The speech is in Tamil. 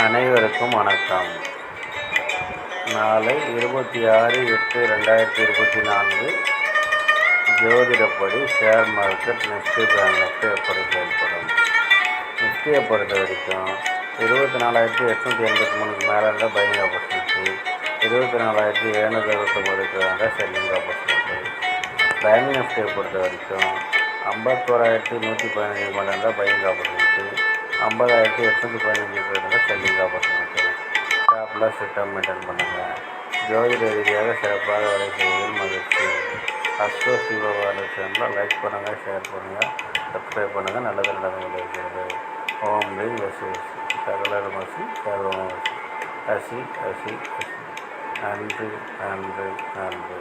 அனைவருக்கும் வணக்கம். நாளை 26/8/2024 ஜோதிடப்படி share market Nifty bank Nifty எப்படி செயல்படும்? நிஃப்டியை பொறுத்த வரைக்கும் 24,883க்கு மேலே இருந்தால் பையிங் ஆப்பர்ச்சுனிட்டி, 24,769க்கு இருந்தால் செல்லிங் ஆப்பர்ச்சுனிட்டி. பேங்க் நிஃப்டியை பொறுத்த வரைக்கும் 51,115 மேலே இருந்தால் பையிங் ஆப்பர்ச்சுனிட்டி, 50,815 இருந்தால் selling opportunity. Stop loss system maintain பண்ணுங்கள். ஜோதிட ரீதியாக சிறப்பாக வேலை செய்வதில் மகிழ்ச்சி. அஸ்ட்ரோ சிவபால சேனலில் லைக் பண்ணுங்கள், ஷேர் பண்ணுங்கள், சப்ஸ்கிரைப் பண்ணுங்கள். நல்லது நடந்து இருக்கிறது. ஓம் ரீம் வசி வசி சகலரும் வசி சர்வம் வசி அசி அசி அசி. நன்றி நன்றி நன்றி.